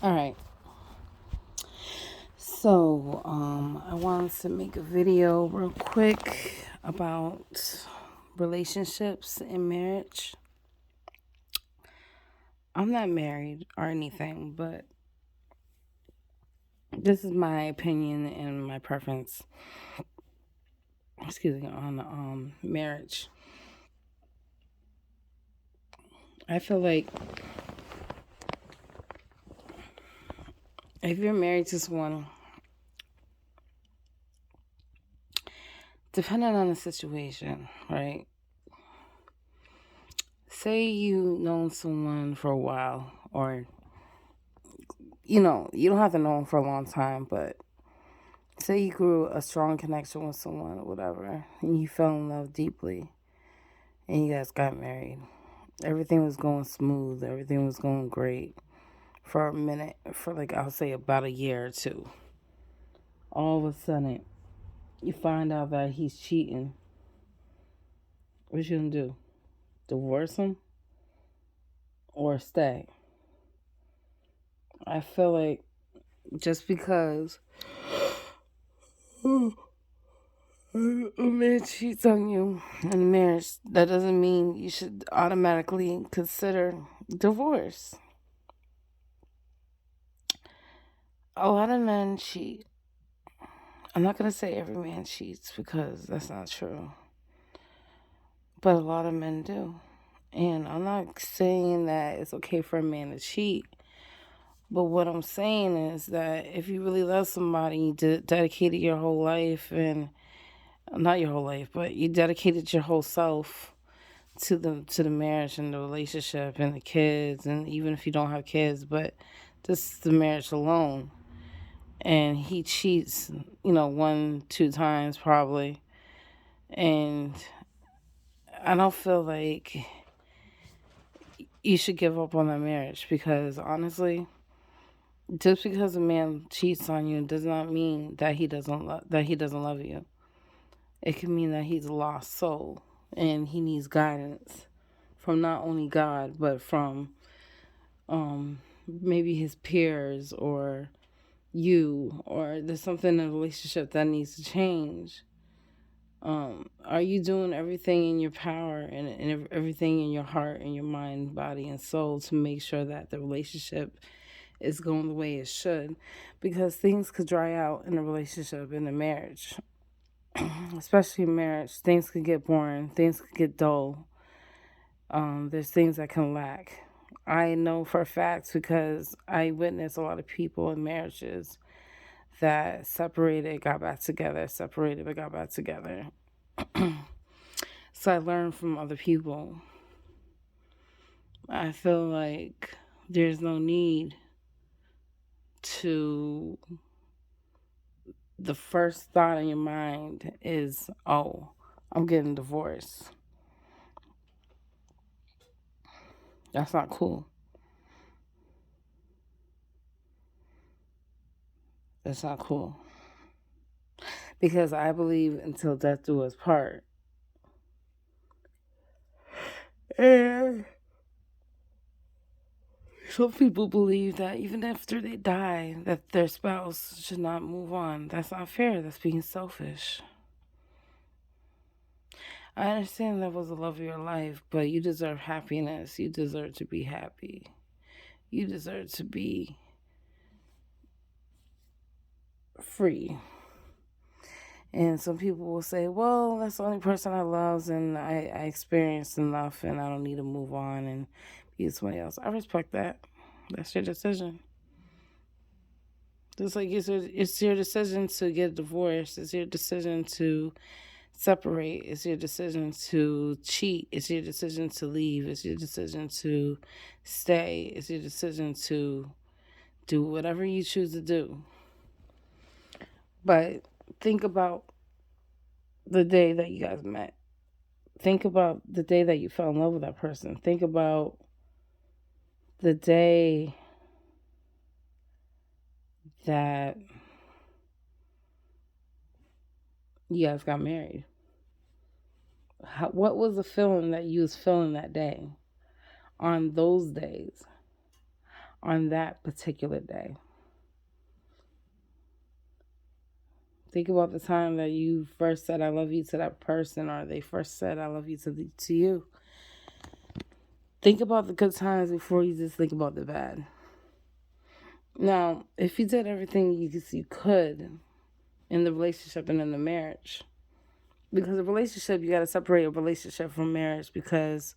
All right. So, I wanted to make a video real quick about relationships and marriage. I'm not married or anything, but this is my opinion and my preference, on marriage. I feel like if you're married to someone, depending on the situation, right? Say you know someone for a while, or you don't have to know them for a long time, but say you grew a strong connection with someone or whatever, and you fell in love deeply, and you guys got married. Everything was going smooth, everything was going great for a minute, for like I'll say about a year or two. All of a sudden, you find out that he's cheating. What you gonna do? Divorce him or stay? I feel like just because a man cheats on you in marriage, that doesn't mean you should automatically consider divorce. A lot of men cheat. I'm not going to say every man cheats because that's not true. But a lot of men do. And I'm not saying that it's okay for a man to cheat. But what I'm saying is that if you really love somebody, you dedicated your whole life, and not your whole life, but you dedicated your whole self to the marriage and the relationship and the kids, and even if you don't have kids, but just the marriage alone. And he cheats, one, two times probably. And I don't feel like you should give up on that marriage because honestly, just because a man cheats on you does not mean that he doesn't love you. It can mean that he's a lost soul and he needs guidance from not only God but from maybe his peers or you, or there's something in the relationship that needs to change. Are you doing everything in your power and everything in your heart and your mind, body, and soul to make sure that the relationship is going the way it should? Because things could dry out in a relationship, in a marriage, especially in marriage. Things could get boring, things could get dull. There's things that can lack. I know for a fact because I witnessed a lot of people in marriages that separated, got back together, separated, but got back together. So I learned from other people. I feel like there's no need to, the first thought in your mind is, oh, I'm getting divorced. That's not cool. That's not cool. Because I believe until death do us part. And some people believe that even after they die, that their spouse should not move on. That's not fair. That's being selfish. I understand that was the love of your life, but you deserve happiness. You deserve to be happy. You deserve to be free. And some people will say, well, that's the only person I love, and I experienced enough, and I don't need to move on and be with somebody else. I respect that. That's your decision. Just like it's your decision to get divorced. It's your decision to separate. It's your decision to cheat. It's your decision to leave. It's your decision to stay. It's your decision to do whatever you choose to do. But think about the day that you guys met. Think about the day that you fell in love with that person. Think about the day that you guys got married. What was the feeling that you was feeling that day? On those days, on that particular day. Think about the time that you first said I love you to that person, or they first said I love you to you. Think about the good times before you just think about the bad. Now, if you did everything you could in the relationship and in the marriage, because a relationship, you got to separate a relationship from marriage, because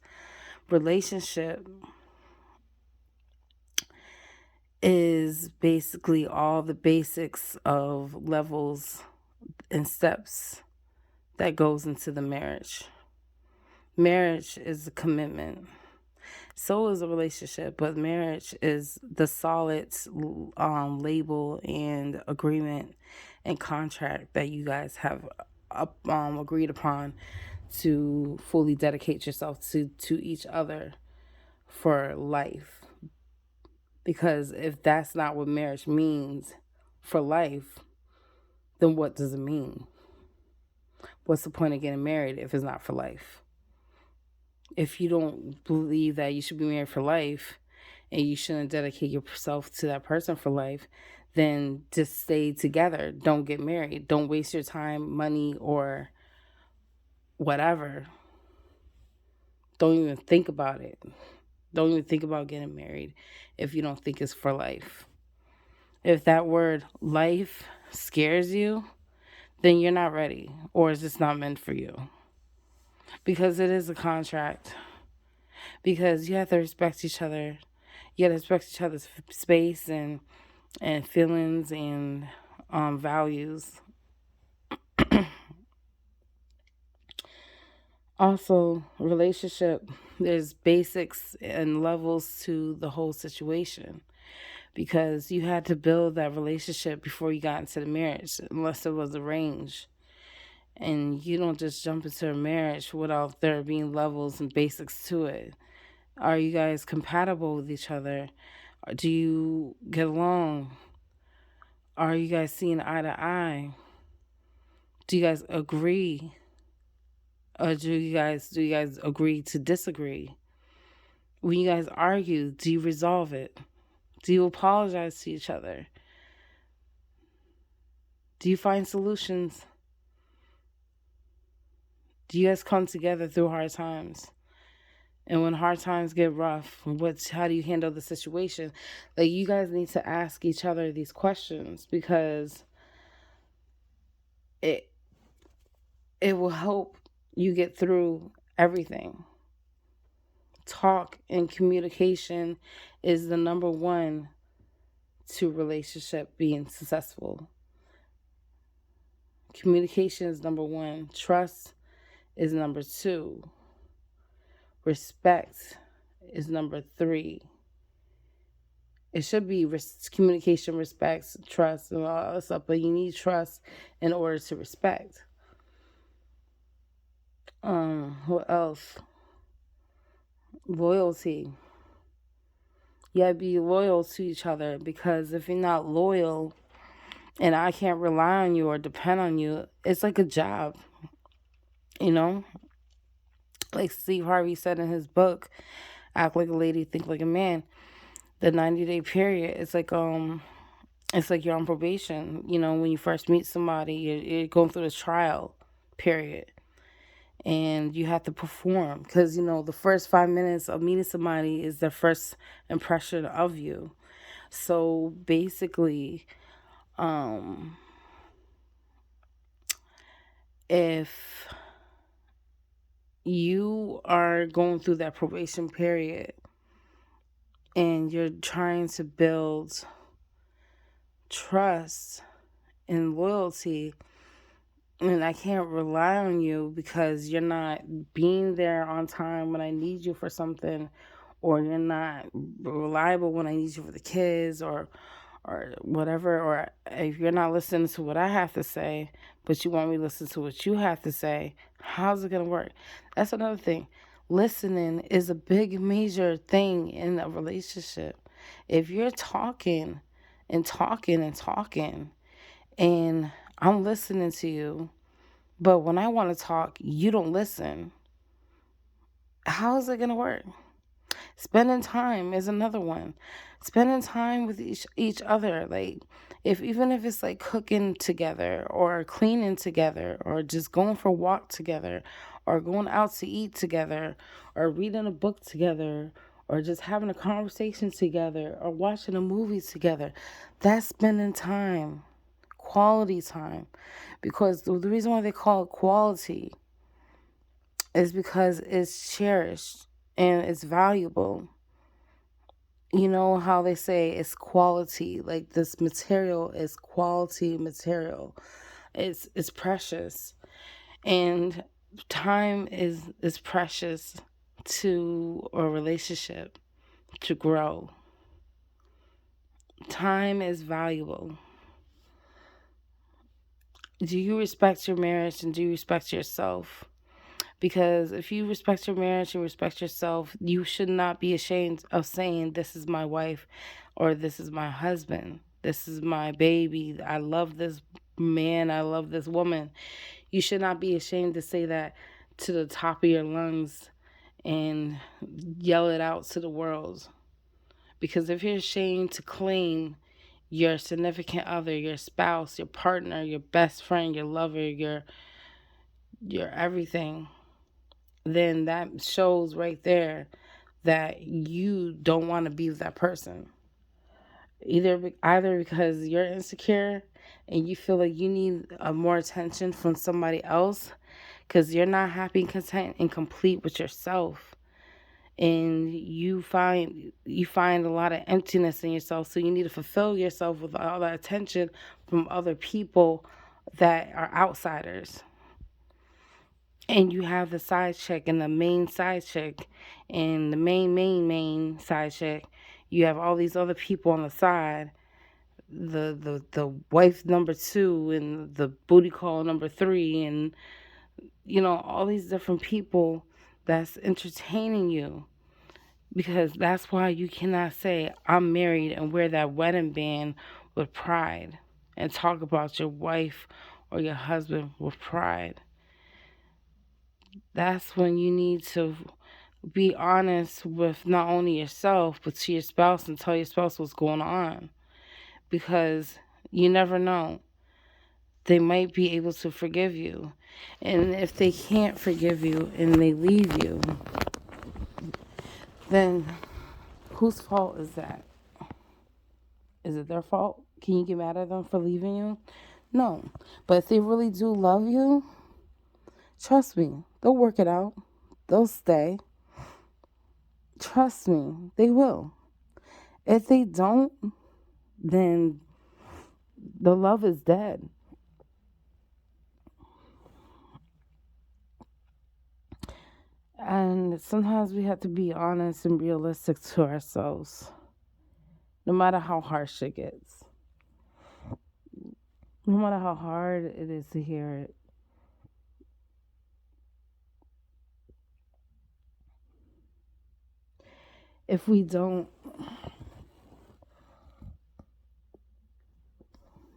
relationship is basically all the basics of levels and steps that goes into the marriage. Marriage is a commitment. So is a relationship, but marriage is the solid label and agreement and contract that you guys have agreed upon to fully dedicate yourself to each other for life. Because if that's not what marriage means for life, then what does it mean? What's the point of getting married if it's not for life? If you don't believe that you should be married for life and you shouldn't dedicate yourself to that person for life, then just stay together. Don't get married. Don't waste your time, money, or whatever. Don't even think about it. Don't even think about getting married if you don't think it's for life. If that word life scares you, then you're not ready, or it's just not meant for you. Because it is a contract. Because you have to respect each other. You got to respect each other's space and feelings and values. Also, relationship, there's basics and levels to the whole situation, because you had to build that relationship before you got into the marriage, unless it was arranged. And you don't just jump into a marriage without there being levels and basics to it. Are you guys compatible with each other? Do you get along? Are you guys seeing eye to eye? Do you guys agree? Or do you guys agree to disagree? When you guys argue, do you resolve it? Do you apologize to each other? Do you find solutions? Do you guys come together through hard times? And when hard times get rough, how do you handle the situation? Like, you guys need to ask each other these questions, because it will help you get through everything. Talk and communication is the number one to relationship being successful. Communication is number one. Trust is number two. Respect is number three. It should be communication, respect, trust, and all that stuff, but you need trust in order to respect. What else? Loyalty. You gotta be loyal to each other, because if you're not loyal and I can't rely on you or depend on you, it's like a job, you know? Like Steve Harvey said in his book, Act Like a Lady, Think Like a Man. The 90-day period, it's like you're on probation. You know, when you first meet somebody, you're going through this trial period. And you have to perform, because, you know, the first 5 minutes of meeting somebody is their first impression of you. So basically, if you are going through that probation period and you're trying to build trust and loyalty, and I can't rely on you because you're not being there on time when I need you for something, or you're not reliable when I need you for the kids, or whatever, or if you're not listening to what I have to say, but you want me to listen to what you have to say, how's it going to work? That's another thing. Listening is a big, major thing in a relationship. If you're talking and talking and talking, and I'm listening to you, but when I want to talk, you don't listen, how is it going to work? Spending time is another one. Spending time with each other, like if even if it's like cooking together or cleaning together or just going for a walk together or going out to eat together or reading a book together or just having a conversation together or watching a movie together. That's spending time, quality time. Because the reason why they call it quality is because it's cherished and it's valuable. You know how they say it's quality, like this material is quality material. It's precious. And time is precious to a relationship to grow. Time is valuable. Do you respect your marriage and do you respect yourself? Because if you respect your marriage and respect yourself, you should not be ashamed of saying, "This is my wife," or "This is my husband. This is my baby. I love this man. I love this woman." You should not be ashamed to say that to the top of your lungs and yell it out to the world. Because if you're ashamed to claim your significant other, your spouse, your partner, your best friend, your lover, your everything, then that shows right there that you don't want to be with that person. Either because you're insecure and you feel like you need more attention from somebody else because you're not happy, content, and complete with yourself, and you find a lot of emptiness in yourself, so you need to fulfill yourself with all that attention from other people that are outsiders. And you have the side chick and the main side chick and the main side chick. You have all these other people on the side, the wife number two and the booty call number three, and all these different people that's entertaining you. Because that's why you cannot say I'm married and wear that wedding band with pride and talk about your wife or your husband with pride. That's when you need to be honest with not only yourself but to your spouse and tell your spouse what's going on, because you never know, they might be able to forgive you. And if they can't forgive you and they leave you, then whose fault is that? Is it their fault? Can you get mad at them for leaving you? No. But if they really do love you, trust me, they'll work it out. They'll stay. Trust me, they will. If they don't, then the love is dead. And sometimes we have to be honest and realistic to ourselves, no matter how harsh it gets, no matter how hard it is to hear it. If we don't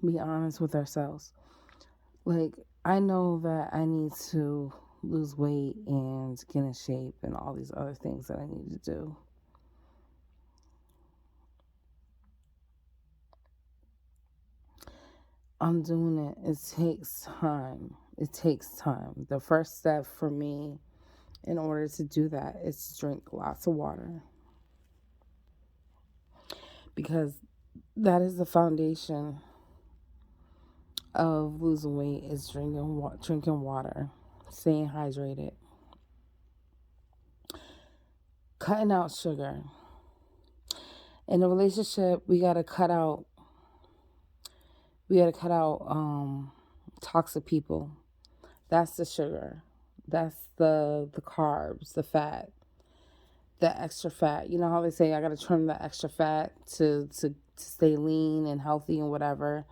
be honest with ourselves, like, I know that I need to lose weight and get in shape and all these other things that I need to do. I'm doing it. It takes time. It takes time. The first step for me in order to do that is to drink lots of water, because that is the foundation of losing weight, is drinking water, staying hydrated, cutting out sugar. In a relationship, we gotta cut out toxic people. That's the sugar. That's the carbs, the fat, the extra fat. You know how they say I gotta trim the extra fat to stay lean and healthy and whatever.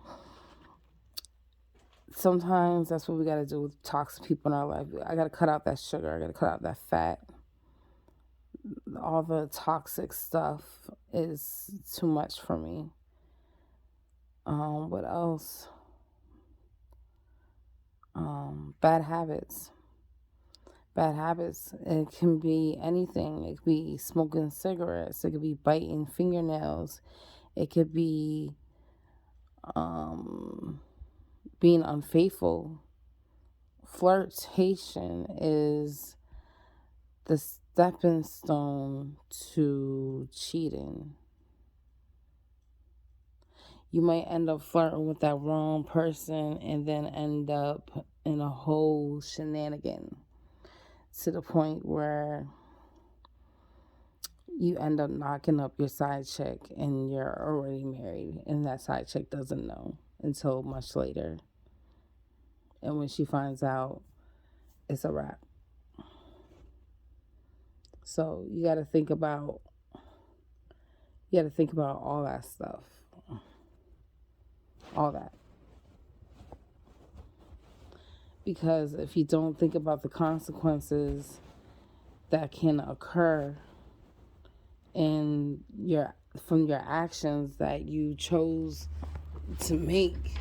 Sometimes that's what we gotta do with toxic people in our life. I gotta cut out that sugar. I gotta cut out that fat. All the toxic stuff is too much for me. What else? Bad habits. Bad habits, it can be anything. It could be smoking cigarettes. It could be biting fingernails. It could be being unfaithful. Flirtation is the stepping stone to cheating. You might end up flirting with that wrong person and then end up in a whole shenanigan to the point where you end up knocking up your side chick and you're already married and that side chick doesn't know until much later. And when she finds out, it's a wrap. So you got to think about all that stuff. All that. Because if you don't think about the consequences that can occur from your actions that you chose to make,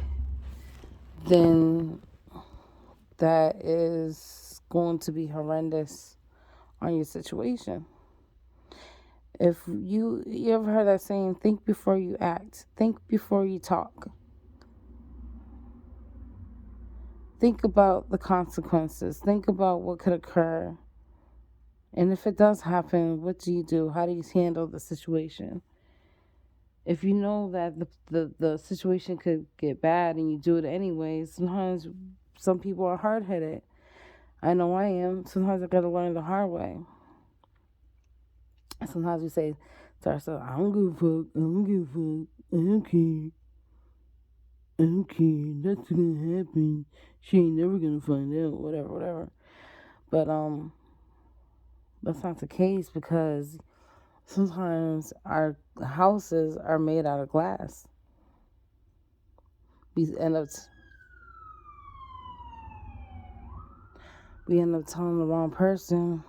then that is going to be horrendous on your situation. If you ever heard that saying, think before you act, think before you talk. Think about the consequences. Think about what could occur. And if it does happen, what do you do? How do you handle the situation? If you know that the situation could get bad and you do it anyway, sometimes some people are hard-headed. I know I am. Sometimes I got to learn the hard way. Sometimes we say to ourselves, I don't give a fuck. I don't give a fuck. I don't care. I don't care. That's gonna happen. She ain't never gonna find out. Whatever. But that's not the case, because sometimes our houses are made out of glass. We end up telling the wrong person,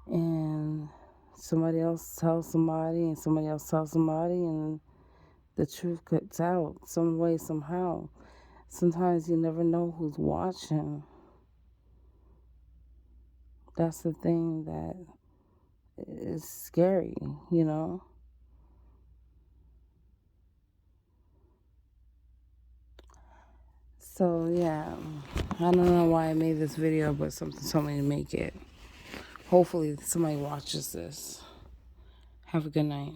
and somebody else tells somebody, and somebody else tells somebody, and the truth gets out some way, somehow. Sometimes you never know who's watching. That's the thing that is scary, you know? So, yeah, I don't know why I made this video, but something told me to make it. Hopefully somebody watches this. Have a good night.